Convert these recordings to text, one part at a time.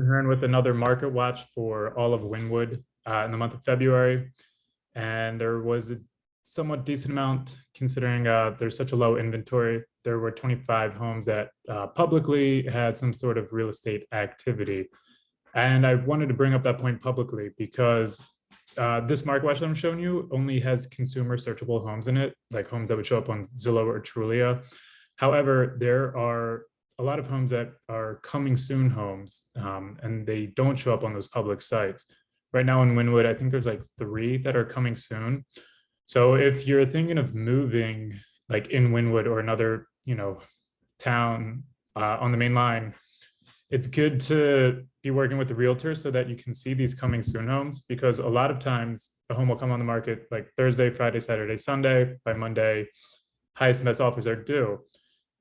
Penn Wynne with another market watch for all of Wynnewood in the month of February. And there was a somewhat decent amount considering there's such a low inventory. There were 25 homes that publicly had some sort of real estate activity. And I wanted to bring up that point publicly because this market watch that I'm showing you only has consumer searchable homes in it, like homes that would show up on Zillow or Trulia. However, there are a lot of homes that are coming soon homes, and they don't show up on those public sites. Right now in Wynnewood, I think there's like 3 that are coming soon. So if you're thinking of moving like in Wynnewood or another, town on the main line, it's good to be working with the realtor so that you can see these coming soon homes, because a lot of times a home will come on the market like Thursday, Friday, Saturday, Sunday. By Monday, highest and best offers are due.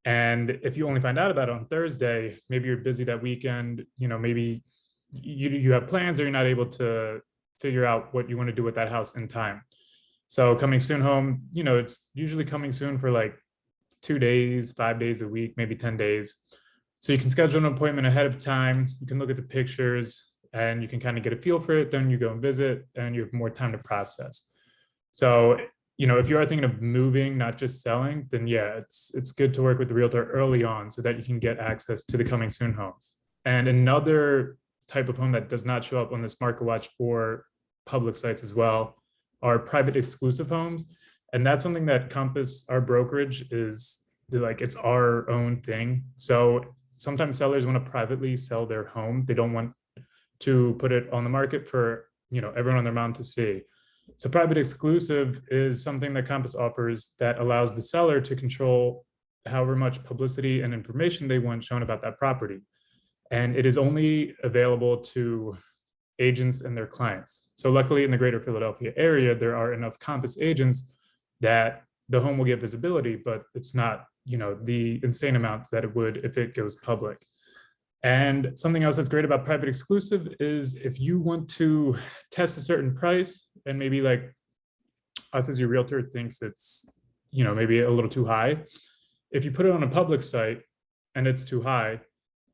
And if you only find out about it on Thursday, maybe you're busy that weekend, maybe you have plans or you're not able to figure out what you want to do with that house in time. So coming soon home, it's usually coming soon for like 2 days, 5 days a week, maybe 10 days. So you can schedule an appointment ahead of time. You can look at the pictures and you can kind of get a feel for it. Then you go and visit and you have more time to process. So if you are thinking of moving, not just selling, then yeah, it's good to work with the realtor early on so that you can get access to the coming soon homes. And another type of home that does not show up on this market watch or public sites as well are private exclusive homes. And that's something that Compass, our brokerage, is like, it's our own thing. So sometimes sellers want to privately sell their home. They don't want to put it on the market for everyone on their mound to see. So private exclusive is something that Compass offers that allows the seller to control however much publicity and information they want shown about that property. And it is only available to agents and their clients. So luckily in the greater Philadelphia area, there are enough Compass agents that the home will get visibility, but it's not, the insane amounts that it would if it goes public. And something else that's great about private exclusive is if you want to test a certain price and maybe like us as your realtor thinks it's, maybe a little too high. If you put it on a public site and it's too high,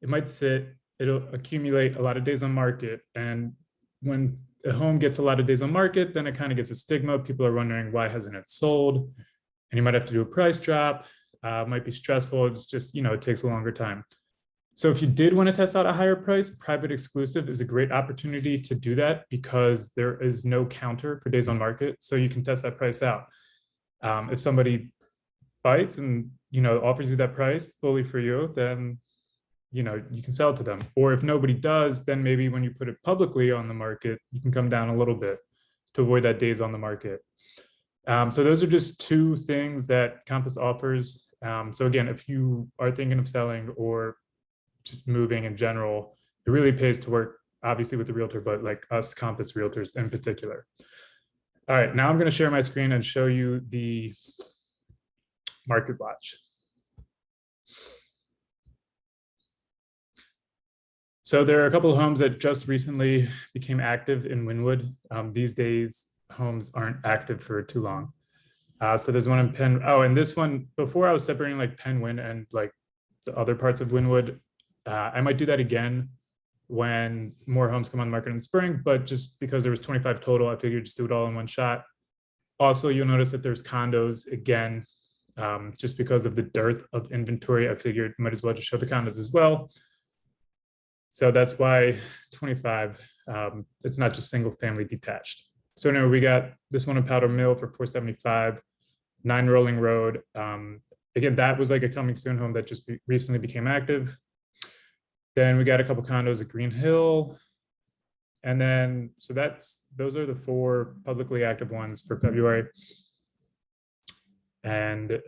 it might sit, it'll accumulate a lot of days on market. And when a home gets a lot of days on market, then it kind of gets a stigma. People are wondering, why hasn't it sold? And you might have to do a price drop. Might be stressful. It's just, it takes a longer time. So if you did want to test out a higher price, private exclusive is a great opportunity to do that because there is no counter for days on market. So you can test that price out. If somebody bites and, offers you that price fully for you, then, you can sell it to them. Or if nobody does, then maybe when you put it publicly on the market, you can come down a little bit to avoid that days on the market. So those are just 2 things that Compass offers. So again, if you are thinking of selling or just moving in general, it really pays to work obviously with the realtor, but like us Compass realtors in particular. All right, now I'm going to share my screen and show you the market watch. So there are a couple of homes that just recently became active in Wynnewood. These days, homes aren't active for too long. So there's one in Penn. Oh, and this one, before I was separating like Penn Wynne and like the other parts of Wynnewood, I might do that again when more homes come on the market in the spring, but just because there was 25 total, I figured just do it all in one shot. Also, you'll notice that there's condos again, just because of the dearth of inventory, I figured might as well just show the condos as well. So that's why 25, it's not just single family detached. So anyway, we got this one in Powder Mill for 475, 9 Rolling Road. Again, that was like a coming soon home that just recently became active. Then we got a couple condos at Green Hill. And then, so those are the 4 publicly active ones for February. And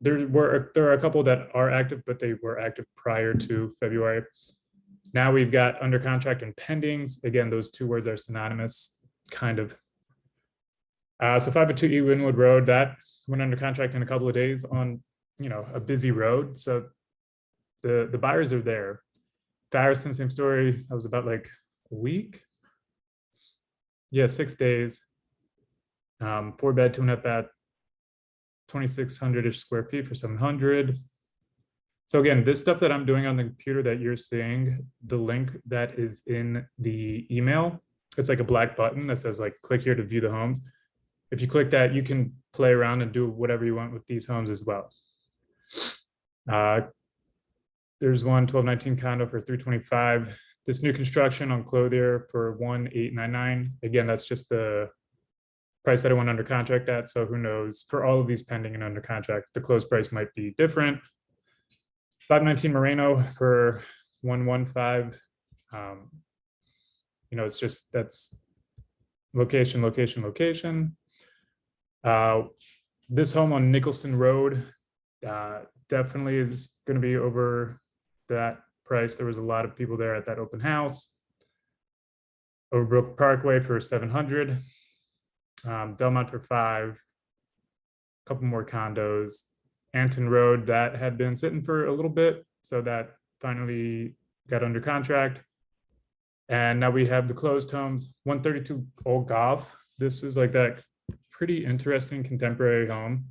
there are a couple that are active, but they were active prior to February. Now we've got under contract and pendings. Again, those 2 words are synonymous, kind of. So 502E Wynnewood Road, that went under contract in a couple of days on, a busy road. So the buyers are there. Farriston, same story. That was about like a week. Yeah, 6 days. 4 bed, 2.5 bath, 2,600-ish square feet for 700. So again, this stuff that I'm doing on the computer that you're seeing, the link that is in the email, it's like a black button that says like, click here to view the homes. If you click that, you can play around and do whatever you want with these homes as well. There's one 1219 condo for 325. This new construction on Clothier for 1899. Again, that's just the price that I went under contract at. So who knows, for all of these pending and under contract, the close price might be different. 519 Moreno for 115. It's just, that's location, location, location. This home on Nicholson Road definitely is going to be over that price. There was a lot of people there at that open house. Overbrook Parkway for 700. Belmont for 5. A couple more condos. Anton Road, that had been sitting for a little bit, so that finally got under contract. And now we have the closed homes. 132 Old Golf. This is like that pretty interesting contemporary home.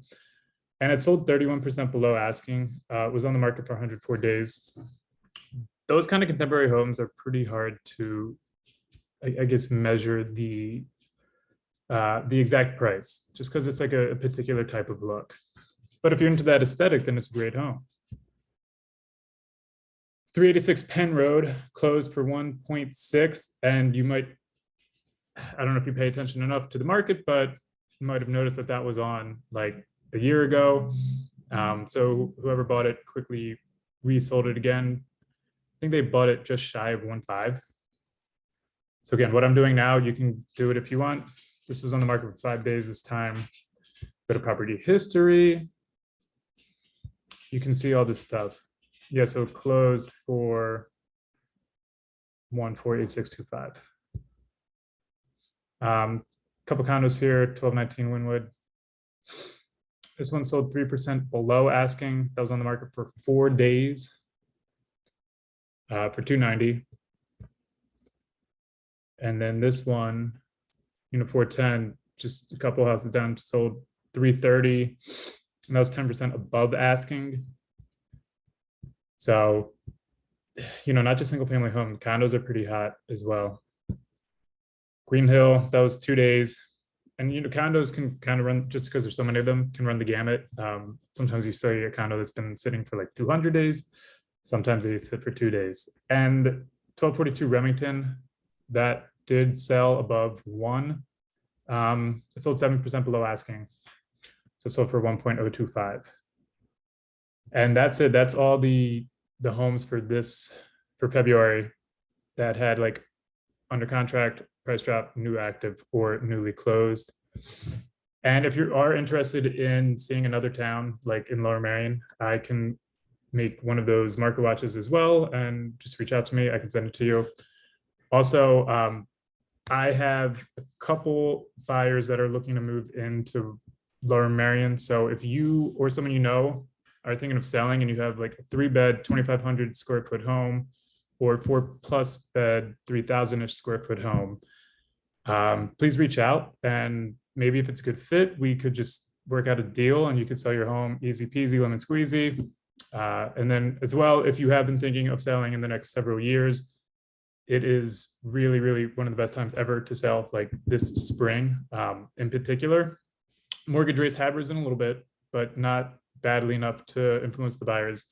And it sold 31% below asking. It was on the market for 104 days. Those kind of contemporary homes are pretty hard to, I guess, measure the exact price, just because it's like a particular type of look. But if you're into that aesthetic, then it's a great home. 386 Penn Road closed for 1.6, and you might, I don't know if you pay attention enough to the market, but you might have noticed that that was on like a year ago. So whoever bought it quickly resold it again. I think they bought it just shy of 1.5. So again, what I'm doing now, you can do it if you want. This was on the market for 5 days this time. Go to property history. You can see all this stuff. Yeah, so it closed for 148,625. Couple condos here, 1219 Wynnewood. This one sold 3% below asking. That was on the market for 4 days for 290. And then this one, 410, just a couple houses down, sold 330. And that was 10% above asking. So, not just single family home, condos are pretty hot as well. Green Hill, that was 2 days. And, condos can kind of run, just because there's so many of them, can run the gamut. Sometimes you see a condo that's been sitting for like 200 days. Sometimes they sit for 2 days. And 1242 Remington, that did sell above 1. It sold 7% below asking. So it sold for 1.025. And that's it. That's all the homes for February that had like under contract, price drop, new active, or newly closed. And if you are interested in seeing another town like in Lower Merion, I can make one of those market watches as well, and just reach out to me. I can send it to you. Also, I have a couple buyers that are looking to move into Lower Merion. So if you or someone are thinking of selling and you have like a 3-bed, 2,500 square foot home, or 4+ bed, 3,000-ish square foot home, please reach out. And maybe if it's a good fit, we could just work out a deal and you could sell your home easy peasy, lemon squeezy. And then as well, if you have been thinking of selling in the next several years, it is really, really one of the best times ever to sell, like this spring in particular. Mortgage rates have risen a little bit, but not badly enough to influence the buyers.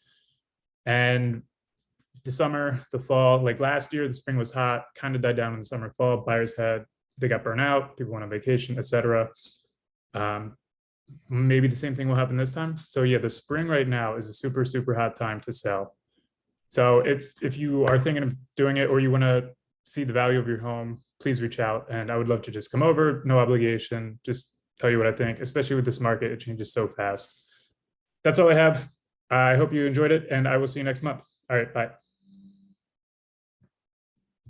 And the summer, the fall, like last year, the spring was hot, kind of died down in the summer, fall. Buyers they got burnt out, people went on vacation, etc. Maybe the same thing will happen this time. So yeah, the spring right now is a super, super hot time to sell. So if you are thinking of doing it, or you want to see the value of your home, please reach out. And I would love to just come over, no obligation, just tell you what I think, especially with this market, it changes so fast. That's all I have. I hope you enjoyed it, and I will see you next month. All right, bye.